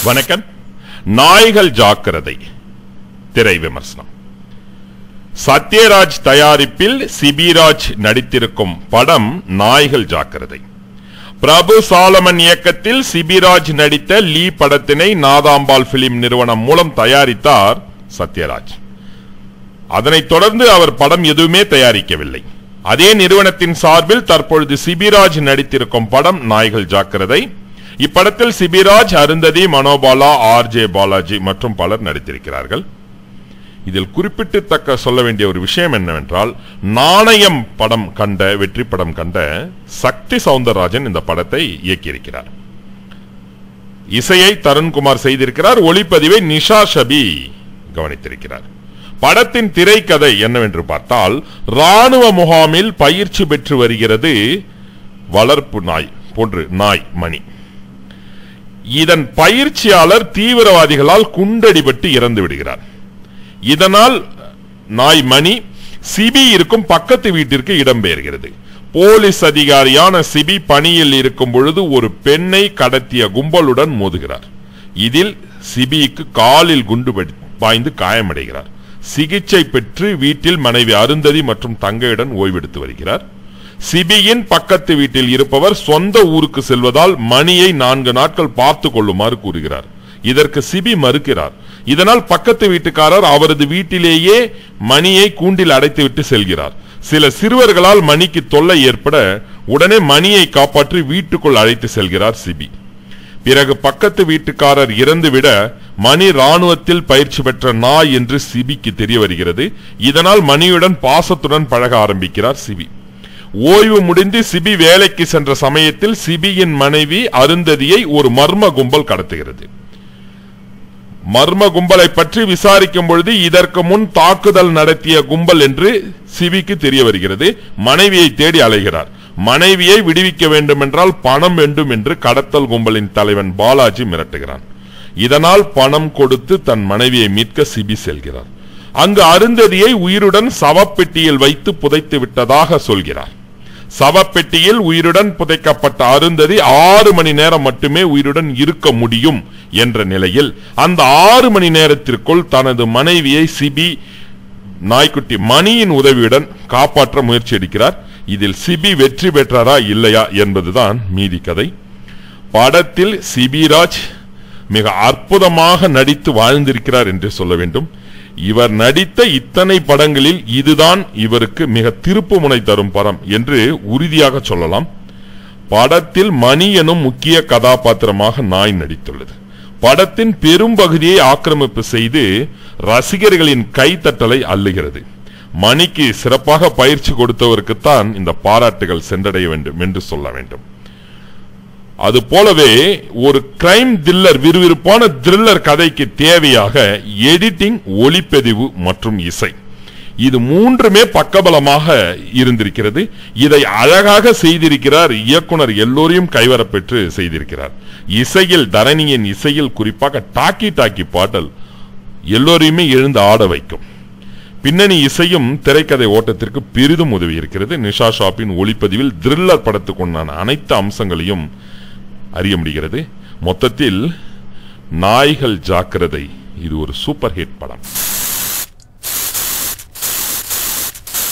வணக்கம். நாய்கள் ஜாக்கிரதை திரை விமர்சனம். சத்யராஜ் தயாரிப்பில் சிபிராஜ் நடித்திருக்கும் படம் நாய்கள் ஜாக்கிரதை. பிரபு சாலமன் இயக்கத்தில் சிபிராஜ் நடித்த லீ படத்தினை நாதாம்பாள் பிலிம் நிறுவனம் மூலம் தயாரித்தார் சத்யராஜ். அதனைத் தொடர்ந்து அவர் படம் எதுவுமே தயாரிக்கவில்லை. அதே நிறுவனத்தின் சார்பில் தற்பொழுது சிபிராஜ் நடித்திருக்கும் படம் நாய்கள் ஜாக்கிரதை. இப்படத்தில் சிபிராஜ், அருந்ததி, மனோபாலா, ஆர்ஜே பாலாஜி மற்றும் பலர் நடித்திருக்கிறார்கள். இதில் குறிப்பிட்டு சொல்ல வேண்டிய ஒரு விஷயம் என்னவென்றால், நாணயம் படம் கண்ட வெற்றி படம் கண்ட சக்தி சவுந்தரராஜன் இந்த படத்தை இயக்கியிருக்கிறார். இசையை தருண்குமார் செய்திருக்கிறார். ஒளிப்பதிவை நிஷா ஷபி கவனித்திருக்கிறார். படத்தின் திரைக்கதை என்னவென்று பார்த்தால், ராணுவ முகாமில் பயிற்சி பெற்று வருகிறது வளர்ப்பு நாய் போன்று நாய் மணி. இதன் பயிற்சியாளர் தீவிரவாதிகளால் குண்டடிபட்டு இறந்து விடுகிறார். இதனால் நாய் மணி சிபி இருக்கும் பக்கத்து வீட்டிற்கு இடம்பெயர்கிறது. போலீஸ் அதிகாரியான சிபி பணியில் இருக்கும் பொழுது ஒரு பெண்ணை கடத்திய கும்பலுடன் மோதுகிறார். இதில் சிபிக்கு காலில் குண்டு பாய்ந்து காயமடைகிறார். சிகிச்சை பெற்று வீட்டில் மனைவி அருந்ததி மற்றும் தங்கையுடன் ஓய்வெடுத்து வருகிறார். சிபியின் பக்கத்து வீட்டில் இருப்பவர் சொந்த ஊருக்கு செல்வதால் மணியை 4 நாட்கள் பார்த்து கொள்ளுமாறு கூறுகிறார். இதற்கு சிபி மறுக்கிறார். இதனால் பக்கத்து வீட்டுக்காரர் அவரது வீட்டிலேயே மணியை கூண்டில் அடைத்துவிட்டு செல்கிறார். சில சிறுவர்களால் மணிக்கு தொல்லை ஏற்பட உடனே மணியை காப்பாற்றி வீட்டுக்குள் அழைத்து செல்கிறார் சிபி. பிறகு பக்கத்து வீட்டுக்காரர் இறந்துவிட மணி ராணுவத்தில் பயிற்சி பெற்ற நாய் என்று சிபிக்கு தெரிய வருகிறது. இதனால் மணியுடன் பாசத்துடன் பழக ஆரம்பிக்கிறார் சிபி. ஓய்வு முடிந்து சிபி வேலைக்கு சென்ற சமயத்தில் சிபியின் மனைவி அருந்ததியை ஒரு மர்ம கும்பல் கடத்துகிறது. மர்ம கும்பலை பற்றி விசாரிக்கும் பொழுது இதற்கு முன் தாக்குதல் நடத்திய கும்பல் என்று சிபிக்கு தெரிய வருகிறது. மனைவியை தேடி அலைகிறார். மனைவியை விடுவிக்க வேண்டும் என்றால் பணம் வேண்டும் என்று கடத்தல் கும்பலின் தலைவன் பாலாஜி மிரட்டுகிறான். இதனால் பணம் கொடுத்து தன் மனைவியை மீட்க சிபி செல்கிறார். அங்கு அருந்ததியை உயிருடன் சவப்பெட்டியில் வைத்து புதைத்து விட்டதாக சொல்கிறார். சவப்பெட்டியில் உயிருடன் புதைக்கப்பட்ட அருந்ததி 6 மணி நேரம் மட்டுமே உயிருடன் இருக்க முடியும் என்ற நிலையில் அந்த 6 மணி நேரத்திற்குள் தனது மனைவியை சிபி நாய்க்குட்டி மணியின் உதவியுடன் காப்பாற்ற முயற்சி எடுக்கிறார். இதில் சிபி வெற்றி பெற்றாரா இல்லையா என்பதுதான் மீதி கதை. படத்தில் சிபிராஜ் மிக அற்புதமாக நடித்து வாழ்ந்திருக்கிறார் என்று சொல்ல வேண்டும். இவர் நடித்த இத்தனை படங்களில் இதுதான் இவருக்கு மிக திருப்பு முனை தரும் படம் என்று உறுதியாக சொல்லலாம். படத்தில் மணி எனும் முக்கிய கதாபாத்திரமாக நாய் நடித்துள்ளது. படத்தின் பெரும் பகுதியை ஆக்கிரமிப்பு செய்து ரசிகர்களின் கைத்தட்டலை அள்ளுகிறது. மணிக்கு சிறப்பாக பயிற்சி கொடுத்தவருக்குத்தான் இந்த பாராட்டுகள் சென்றடைய வேண்டும் என்று சொல்ல வேண்டும். அது போலவே ஒரு கிரைம் த்ரில்லர், விறுவிறுப்பான த்ரில்லர் கதைக்கு தேவையாக எடிட்டிங், ஒளிப்பதிவு மற்றும் இசை, இது மூன்றுமே பக்கபலமாக இருந்திருக்கிறது. இதை அழகாக செய்திருக்கிறார் இயக்குனர். எல்லோரையும் கைவரப்பெற்று செய்திருக்கிறார். இசையில் தரணியின் இசையில் குறிப்பாக டாக்கி டாக்கி பாடல் எல்லோரையுமே எழுந்து ஆட வைக்கும். பின்னணி இசையும் திரைக்கதை ஓட்டத்திற்கு பெரிதும் உதவி இருக்கிறது. நிஷா ஷாப்பின் ஒளிப்பதிவில் த்ரில்லர் படத்துக்குண்டான அனைத்து அம்சங்களையும் அறிய முடிகிறது. மொத்தத்தில் நாய்கள் ஜாக்கிரதை இது ஒரு சூப்பர் ஹிட் படம்.